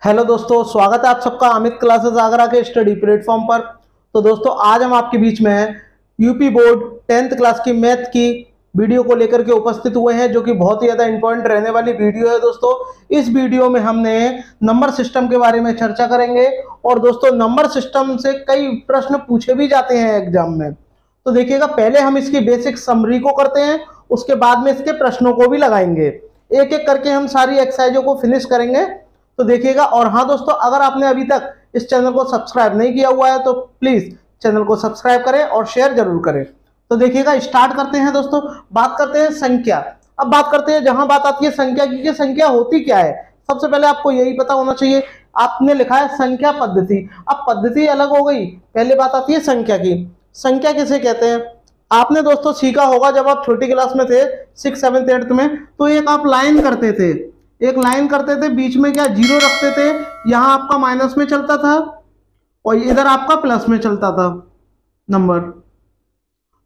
Hello दोस्तों, स्वागत है आप सबका अमित क्लासेस आगरा के स्टडी प्लेटफॉर्म पर। तो दोस्तों, आज हम आपके बीच में यूपी बोर्ड 10th क्लास की मैथ की वीडियो को लेकर के उपस्थित हुए हैं, जो कि बहुत ही ज़्यादा इंपॉर्टेंट रहने वाली वीडियो है। दोस्तों, इस वीडियो में हमने नंबर सिस्टम के बारे में चर्चा करेंगे। और दोस्तों, नंबर सिस्टम से कई प्रश्न पूछे भी जाते हैं एग्जाम में। तो देखिएगा, पहले हम इसकी बेसिक समरी को करते हैं, उसके बाद में इसके प्रश्नों को भी लगाएंगे। एक एक करके हम सारी एक्सरसाइजों को फिनिश करेंगे। तो देखिएगा, और हाँ दोस्तों, अगर आपने अभी तक इस चैनल को सब्सक्राइब नहीं किया हुआ है तो प्लीज चैनल को सब्सक्राइब करें और शेयर जरूर करें। तो देखिएगा, स्टार्ट करते हैं दोस्तों। बात करते हैं संख्या। अब बात करते हैं, जहां बात आती है संख्या की कि संख्या होती क्या है। सबसे पहले आपको यही पता होना चाहिए। आपने लिखा है संख्या पद्धति। अब पद्धति अलग हो गई, पहले बात आती है संख्या की। संख्या किसे कहते हैं? आपने दोस्तों सीखा होगा जब आप छोटी क्लास में थे, 6th 7th 8th में, तो एक आप लाइन करते थे। एक लाइन करते थे, बीच में क्या जीरो रखते थे, यहां आपका माइनस में चलता था और इधर आपका प्लस में चलता था नंबर।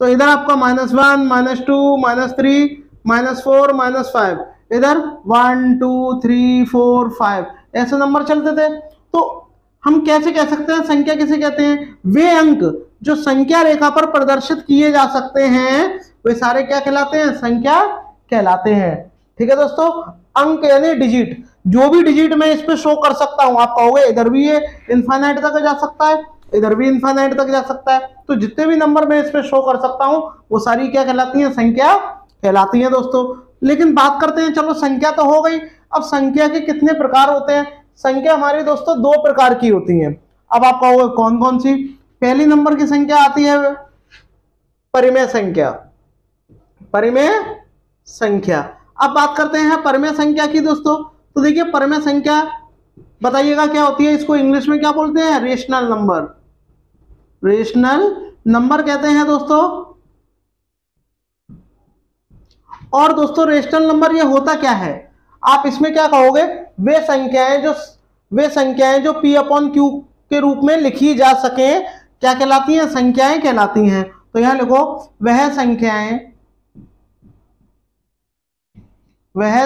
तो इधर आपका -1, -2, -3, -4, -5, इधर 1 2 3 4 5 ऐसे नंबर चलते थे। तो हम कैसे कह सकते हैं संख्या किसे कहते हैं? वे अंक जो संख्या रेखा पर प्रदर्शित किए जा सकते हैं, वे सारे क्या कहलाते हैं? संख्या कहलाते हैं। ठीक है दोस्तों, अंक यानी डिजिट, जो भी डिजिट मैं इस पे शो कर सकता हूं। आप कहोगे इधर भी ये इनफाइनाइट तक जा सकता है, इधर भी इनफाइनाइट तक जा सकता है। तो जितने भी नंबर मैं इस पे शो कर सकता हूं, वो सारी क्या कहलाती हैं? संख्या कहलाती हैं दोस्तों। लेकिन बात करते हैं, चलो संख्या तो हो गई, अब संख्या के कितने प्रकार होते हैं? संख्या हमारी दोस्तों दो प्रकार की होती है। अब आप कहोगे कौन कौन सी? पहली नंबर की संख्या आती है परिमेय संख्या। परिमेय संख्या। अब बात करते हैं परिमेय संख्या की दोस्तों। तो देखिए, परिमेय संख्या बताइएगा क्या होती है? इसको इंग्लिश में क्या बोलते हैं? Rational number. रेशनल नंबर कहते हैं दोस्तों। और दोस्तों, रेशनल नंबर ये होता क्या है? आप इसमें क्या कहोगे? वे संख्याएं जो P अपॉन Q के रूप में लिखी जा सके, क्या कहलाती हैं? संख्याएं कहलाती हैं। तो यहां लिखो, वह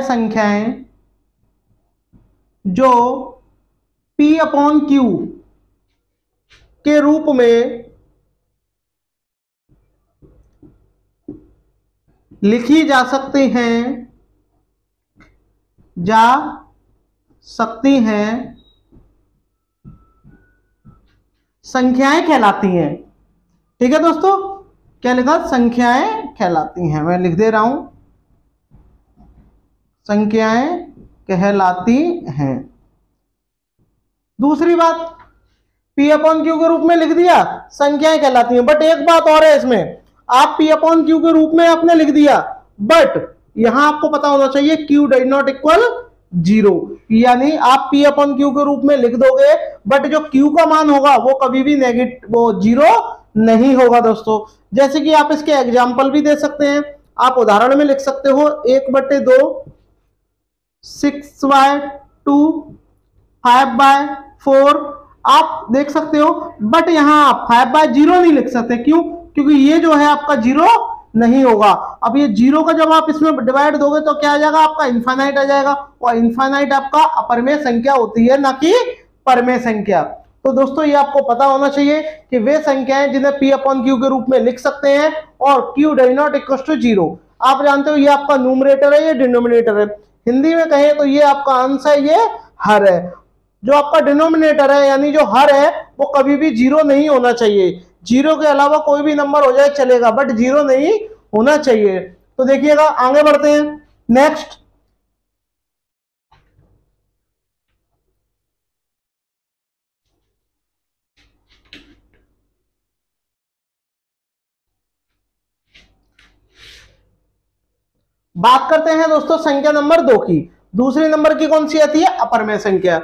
संख्याएं जो P अपॉन Q के रूप में लिखी जा सकती हैं संख्याएं कहलाती हैं। ठीक है दोस्तों, क्या लिखा? संख्याएं कहलाती हैं। मैं लिख दे रहा हूं, संख्याएं कहलाती हैं। दूसरी बात, P अपॉन Q के रूप में लिख दिया, संख्याएं कहलाती हैं। बट एक बात और है इसमें, आप P अपॉन Q के रूप में आपने लिख दिया, बट यहां आपको पता होना चाहिए Q डज नॉट इक्वल 0। यानी आप P अपॉन Q के रूप में लिख दोगे, बट जो Q का मान होगा वो कभी भी नेगेटिव, वो 0 नहीं होगा दोस्तों। जैसे कि आप इसके एग्जाम्पल भी दे सकते हैं। आप उदाहरण में लिख सकते हो 1/2, 6/2, 5/4 आप देख सकते हो। बट यहां आप 5/0 नहीं लिख सकते। क्यों? क्योंकि ये जो है आपका 0 नहीं होगा। अब ये 0 का जब आप इसमें डिवाइड दोगे तो क्या आ जाएगा? आपका इनफाइनाइट आ जाएगा। और इनफाइनाइट आपका अपरिमेय संख्या होती है, ना कि परिमेय संख्या। तो दोस्तों, ये आपको पता होना चाहिए कि वे संख्याएं जिन्हें P अपॉन Q के रूप में लिख सकते हैं और Q does not equal to 0। आप जानते हो ये आपका न्यूमरेटर है, ये डिनोमिनेटर है। हिंदी में कहें तो ये आपका अंश है, ये हर है। जो आपका डिनोमिनेटर है यानी जो हर है, वो कभी भी 0 नहीं होना चाहिए। 0 के अलावा कोई भी नंबर हो जाए चलेगा, बट 0 नहीं होना चाहिए। तो देखिएगा, आगे बढ़ते हैं। नेक्स्ट, बात करते हैं दोस्तों संख्या नंबर 2 की। दूसरे नंबर की कौन सी आती है? अपरिमेय संख्या।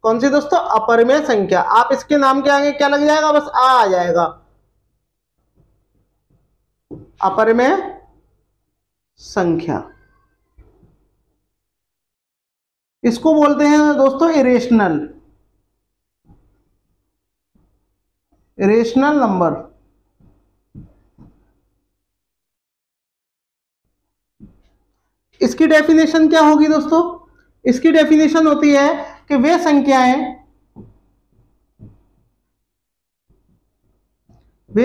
कौन सी दोस्तों? अपरिमेय संख्या। आप इसके नाम के आगे क्या लग जाएगा? बस आ जाएगा, अपरिमेय संख्या। इसको बोलते हैं दोस्तों इरेशनल नंबर। इसकी डेफिनेशन क्या होगी दोस्तों? इसकी डेफिनेशन होती है कि वे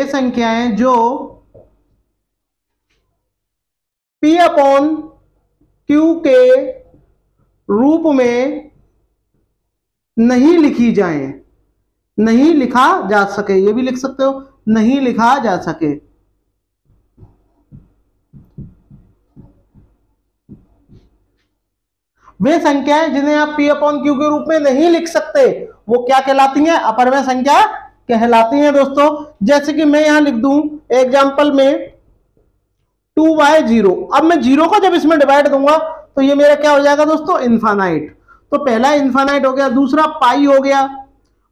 संख्याएं जो P अपॉन Q के रूप में नहीं लिखी जाएं, नहीं लिखा जा सके, ये भी लिख सकते हो, नहीं लिखा जा सके। वे संख्याएं जिन्हें आप P अपॉन Q के रूप में नहीं लिख सकते वो क्या कहलाती हैं? अपरिमेय संख्या कहलाती हैं दोस्तों। जैसे कि मैं यहां लिख दूं एग्जांपल में 2/0। अब मैं 0 को जब इसमें डिवाइड दूंगा तो ये मेरा क्या हो जाएगा दोस्तों? इनफाइनाइट। तो पहला इनफाइनाइट हो गया, दूसरा पाई हो गया,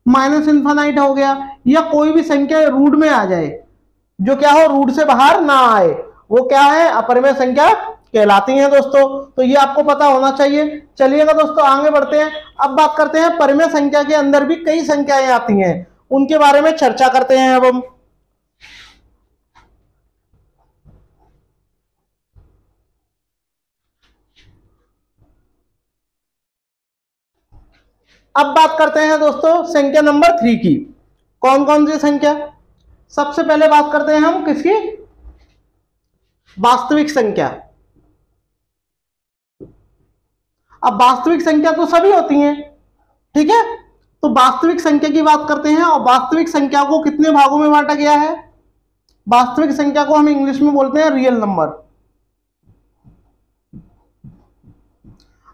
माइनस इनफाइनाइट हो गया, या कोई भी संख्या रूट में आ जाए जो क्या हो, रूट से बाहर ना आए, वो क्या है? अपरिमेय संख्या कहलाती हैं दोस्तों। तो ये आपको पता होना चाहिए। चलिएगा दोस्तों आगे बढ़ते हैं। अब बात करते हैं परिमेय संख्या के अंदर भी कई संख्याएं आती हैं, उनके बारे में चर्चा करते हैं। अब बात करते हैं दोस्तों संख्या नंबर 3 की। कौन कौन सी संख्या? सबसे पहले बात करते हैं हम किसकी? वास्तविक संख्या। अब वास्तविक संख्या तो सभी होती हैं, ठीक है? तो वास्तविक संख्या की बात करते हैं। और वास्तविक संख्या को कितने भागों में बांटा गया है? वास्तविक संख्या को हम इंग्लिश में बोलते हैं रियल नंबर।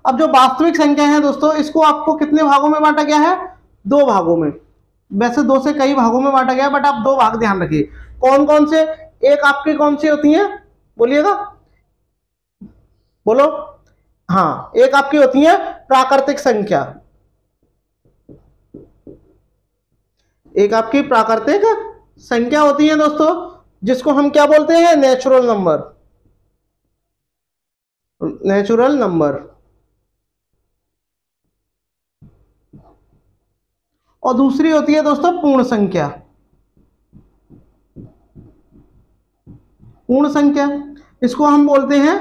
अब जो वास्तविक संख्या है दोस्तों, इसको आपको कितने भागों में बांटा गया है? 2 भागों में। वैसे 2 से कई भागों में बांटा गया है, बट आप 2 भाग ध्यान रखिए। कौन कौन से? एक आपकी कौन सी होती है, बोलिएगा, बोलो। हाँ, एक आपकी होती है प्राकृतिक संख्या, एक आपकी प्राकृतिक संख्या होती है दोस्तों, जिसको हम क्या बोलते हैं? Natural number, natural number. और दूसरी होती है दोस्तों पूर्ण संख्या। पूर्ण संख्या, इसको हम बोलते हैं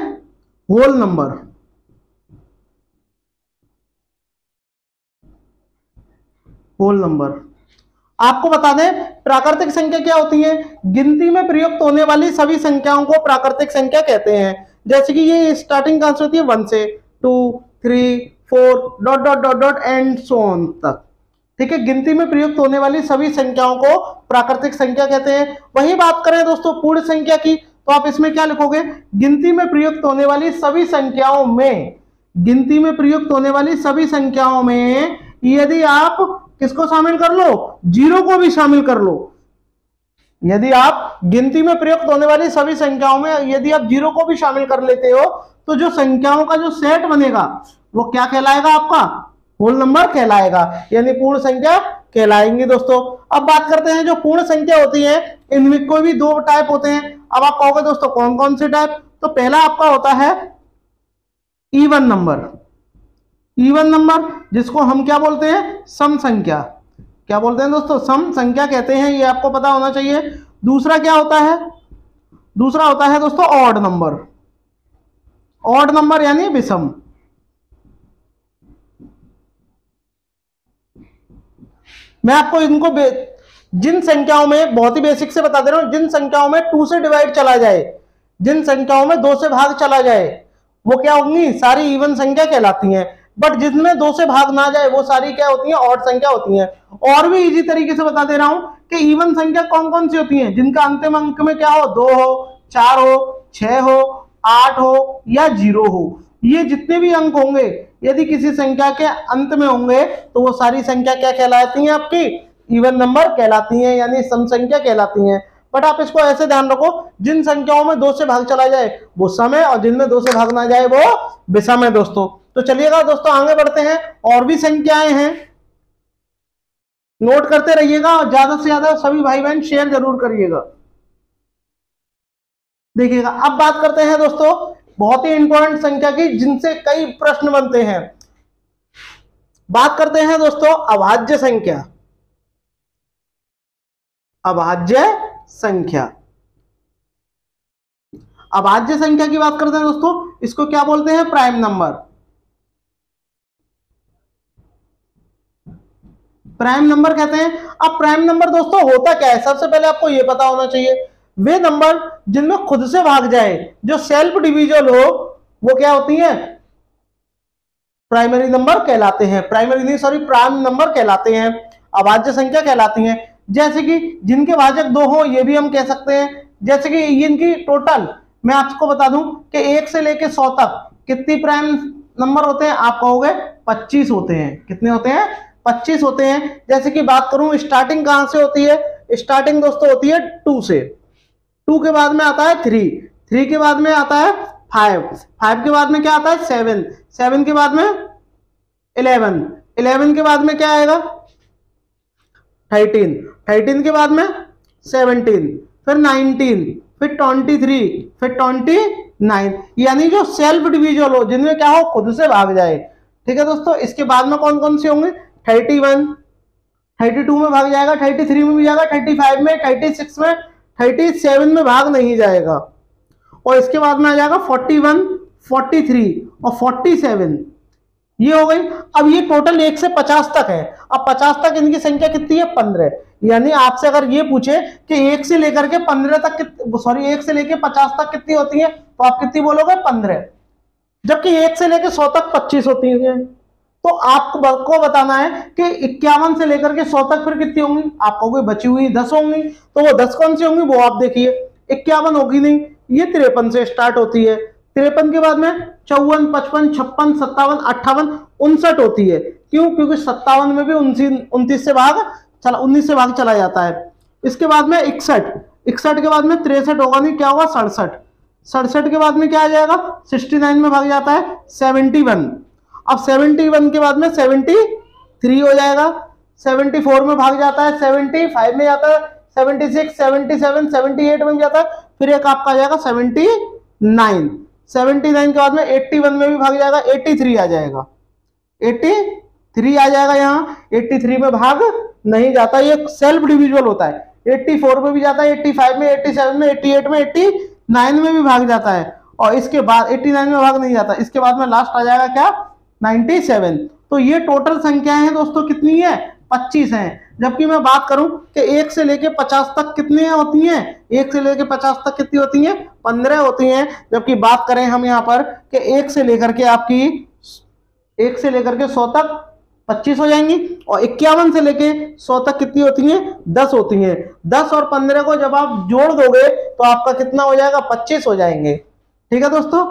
होल नंबर। Whole number. आपको बता दें प्राकृतिक संख्या क्या होती है? गिनती में प्रयुक्त होने वाली सभी संख्याओं को प्राकृतिक संख्या कहते हैं। जैसे कि ये स्टार्टिंग कहां से होती है? 1 से 2 3 4 dot dot dot dot and so on तक, ठीक है? गिनती में प्रयुक्त होने वाली सभी संख्याओं को प्राकृतिक संख्या कहते हैं। वही बात करें दोस्तों पूर्ण संख्या की, तो आप इसमें क्या लिखोगे? गिनती में प्रयुक्त होने वाली सभी संख्याओं में, गिनती में प्रयुक्त होने वाली सभी संख्याओं में यदि आप किसको शामिल कर लो? 0 को भी शामिल कर लो। यदि आप गिनती में प्रयुक्त होने वाली सभी संख्याओं में यदि आप 0 को भी शामिल कर लेते हो, तो जो संख्याओं का जो सेट बनेगा वो क्या कहलाएगा? आपका होल नंबर कहलाएगा, यानी पूर्ण संख्या कहलाएंगी दोस्तों। अब बात करते हैं जो पूर्ण संख्या होती है, इनमें कोई भी 2 टाइप होते हैं। अब आप कहोगे दोस्तों कौन कौन से टाइप? तो पहला आपका होता है इवन नंबर। इवन नंबर जिसको हम क्या बोलते हैं? सम संख्या। क्या बोलते हैं दोस्तों? सम संख्या कहते हैं, ये आपको पता होना चाहिए। दूसरा क्या होता है? दूसरा होता है दोस्तों ऑड नंबर। ऑड नंबर यानी विषम। मैं आपको इनको जिन संख्याओं में, बहुत ही बेसिक से बता दे रहा हूं, जिन संख्याओं में 2 से डिवाइड चला जाए, जिन संख्याओं में 2 से भाग चला जाए, वो क्या होंगी? सारी इवन संख्या कहलाती हैं। बट जिसमें 2 से भाग ना जाए वो सारी क्या होती हैं? ऑड संख्या होती हैं। और भी इजी तरीके से बता दे रहा हूं कि इवन संख्या कौन कौन सी होती हैं? जिनका अंतिम अंक में क्या हो? 2 हो, 4 हो, 6 हो, 8 हो या 0 हो। ये जितने भी अंक होंगे यदि किसी संख्या के अंत में होंगे तो वो सारी संख्या क्या कहलाती हैं? आपकी इवन नंबर कहलाती हैं, यानी सम संख्या कहलाती हैं। बट आप इसको ऐसे ध्यान रखो, जिन संख्याओं में 2 से भाग चला जाए वो सम है, और जिनमें 2 से भाग ना जाए वो विषम है दोस्तों। तो चलिएगा दोस्तों आगे बढ़ते हैं। और भी संख्याएं हैं, नोट करते रहिएगा और ज्यादा से ज्यादा सभी भाई बहन शेयर जरूर करिएगा। देखिएगा अब बात करते हैं दोस्तों बहुत ही इंपॉर्टेंट संख्या की, जिनसे कई प्रश्न बनते हैं। बात करते हैं दोस्तों अभाज्य संख्या। अभाज्य संख्या, अभाज्य संख्या की बात करते हैं दोस्तों, इसको क्या बोलते हैं? Prime number. प्राइम नंबर कहते हैं। अब प्राइम नंबर दोस्तों होता क्या है, सबसे पहले आपको यह पता होना चाहिए, वे नंबर जिनमें खुद से भाग जाए, जो सेल्फ डिविजिबल हो, वो क्या होती हैं, प्राइमरी नंबर कहलाते हैं। प्राइमरी नहीं, सॉरी, प्राइम नंबर कहलाते हैं, अभाज्य संख्या कहलाती हैं। जैसे कि जिनके भाजक 2 हो, ये भी हम कह सकते हैं। जैसे कि इनकी टोटल मैं आपको बता दूं कि 1 से लेके 100 तक कितनी प्राइम नंबर होते हैं, आप कहोगे 25 होते हैं। कितने होते हैं, 25 होते हैं। जैसे कि बात करूं स्टार्टिंग कहां से होती है, स्टार्टिंग दोस्तों होती है 2 से। 2 के बाद में आता है 3, 3 के बाद में आता है 5, 5 के बाद में क्या आता है 7, 7 के बाद में 11, 11 के बाद में क्या आएगा 13, 13 के बाद में 17, फिर 19, फिर 23, फिर 29। यानी जो सेल्फ डिविजिबल हो, जिनमें क्या हो, खुद से भाग जाए। ठीक है दोस्तों, इसके बाद में कौन कौन से होंगे, 31, 32 में भाग जाएगा, 33 में भी जाएगा, 35 में, 36 में, 37 में भाग नहीं जाएगा। और इसके बाद में आ जाएगा 41, 43 और 47। ये हो गई। अब ये टोटल 1 से 50 तक है। अब 50 तक इनकी संख्या कितनी है, 15। यानी आपसे अगर ये पूछे कि 1 से लेकर के 15 तक, सॉरी 1 से लेकर 50 तक कितनी होती है, तो आप कितनी बोलोगे, 15। जबकि 1 से लेकर 100 तक 25 होती है। तो आपको बताना है कि 51 से लेकर के 100 तक फिर कितनी होंगी, आप कहोगे बची हुई 10 होंगी। तो वो 10 कौन सी होंगी, वो आप देखिए। 51 होगी नहीं, ये 53 से स्टार्ट होती है। 53 के बाद में 54, 55, 56, 57, 58, 59 होती है। क्यों, क्योंकि 57 में भी 29 से भाग चला, 19 से भाग चला जाता है। इसके बाद में 61, 61 के बाद में 63 होगा नहीं, क्या होगा 67, 67 के बाद में क्या आ जाएगा 69 में भाग जाता है 71। अब 71 के बाद में 73 हो जाएगा, 74 में भाग जाता है, 75 में जाता है, 76, 77, 78 में जाता है, फिर एक आपका आ जाएगा 79, 79 के बाद में 81 में भी भाग जाएगा, 83 आ जाएगा, 83 आ जाएगा। यहाँ 83 में भाग नहीं जाता, ये सेल्फ डिविजिबल होता है। 84 में भी जाता है, 85 में, 87 में, 88 में, 89 में भी भाग जाता है। और इसके बाद 89 में भाग नहीं जाता। इसके बाद में लास्ट आ जाएगा क्या, 97। तो ये टोटल संख्याएं हैं दोस्तों, कितनी है, 25 हैं। जबकि मैं बात करूं कि 1 से लेके 50 तक कितनी होती हैं, 1 से लेके 50 तक कितनी होती हैं, 15 होती हैं। जबकि बात करें हम यहाँ पर कि 1 से लेकर के आपकी 1 से लेकर के 100 तक 25 हो जाएंगी, और 51 से लेके 100 तक कितनी होती हैं, 10 होती हैं। 10 और 15 को जब आप जोड़ दोगे तो आपका कितना हो जाएगा, 25 हो जाएंगे। ठीक है दोस्तों,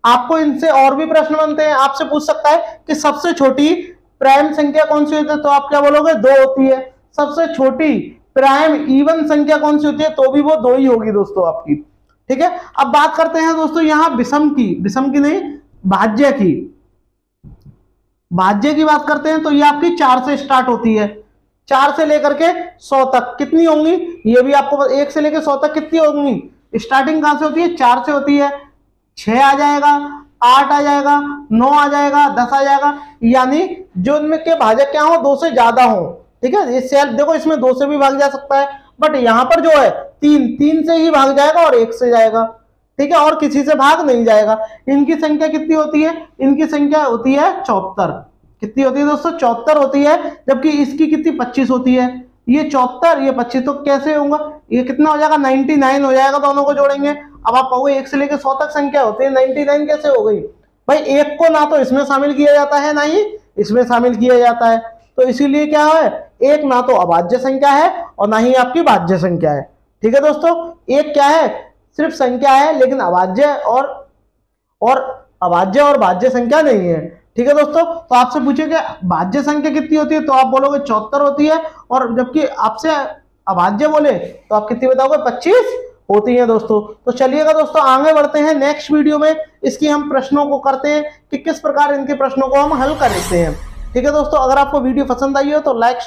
आपको इनसे और भी प्रश्न बनते हैं। आपसे पूछ सकता है कि सबसे छोटी प्राइम संख्या कौन सी होती है, तो आप क्या बोलोगे, 2 होती है। सबसे छोटी प्राइम इवन संख्या कौन सी होती है, तो भी वो 2 ही होगी दोस्तों आपकी। ठीक है, अब बात करते हैं दोस्तों यहाँ विषम की, विषम की नहीं, भाज्य की। भाज्य की बात करते हैं तो ये आपकी 4 से स्टार्ट होती है। 4 से लेकर के 100 तक कितनी होंगी, ये भी आपको 1 से लेकर 100 तक कितनी होंगी, स्टार्टिंग कहां से होती है, 4 से होती है। 6 आ जाएगा, 8 आ जाएगा, 9 आ जाएगा, 10 आ जाएगा। यानी जो इनमें के भाजक क्या हो, 2 से ज्यादा हो। ठीक है, ये सेल देखो, इसमें 2 से भी भाग जा सकता है, बट यहाँ पर जो है 3 से ही भाग जाएगा और 1 से जाएगा। ठीक है, और किसी से भाग नहीं जाएगा। इनकी संख्या कितनी होती है, इनकी संख्या होती है 74। कितनी होती है दोस्तों, 74 होती है। जबकि इसकी कितनी 25 होती है। ये 74, ये 25, तो कैसे होगा, ये कितना हो जाएगा, 99 हो जाएगा, दोनों को जोड़ेंगे। अब आप कहोगे 1 से लेकर 100 तक संख्या होती है, 99 कैसे हो गई भाई, 1 को ना तो इसमें शामिल किया जाता है, ना ही इसमें शामिल किया जाता है। तो इसीलिए क्या है, 1 ना तो अभाज्य संख्या है और ना ही आपकी भाज्य संख्या है। ठीक है दोस्तों, 1 क्या है, सिर्फ संख्या है, लेकिन अभाज्य और अभाज्य और भाज्य संख्या नहीं है। ठीक है दोस्तों, तो आपसे पूछे कि भाज्य संख्या कितनी होती है, तो आप बोलोगे 74 होती है, और जबकि आपसे अभाज्य बोले तो आप कितनी बताओगे, 25 होती है दोस्तों। तो चलिएगा दोस्तों, आगे बढ़ते हैं। नेक्स्ट वीडियो में इसकी हम प्रश्नों को करते हैं कि किस प्रकार इनके प्रश्नों को हम हल कर लेते हैं। ठीक है दोस्तों, अगर आपको वीडियो पसंद आई हो तो लाइक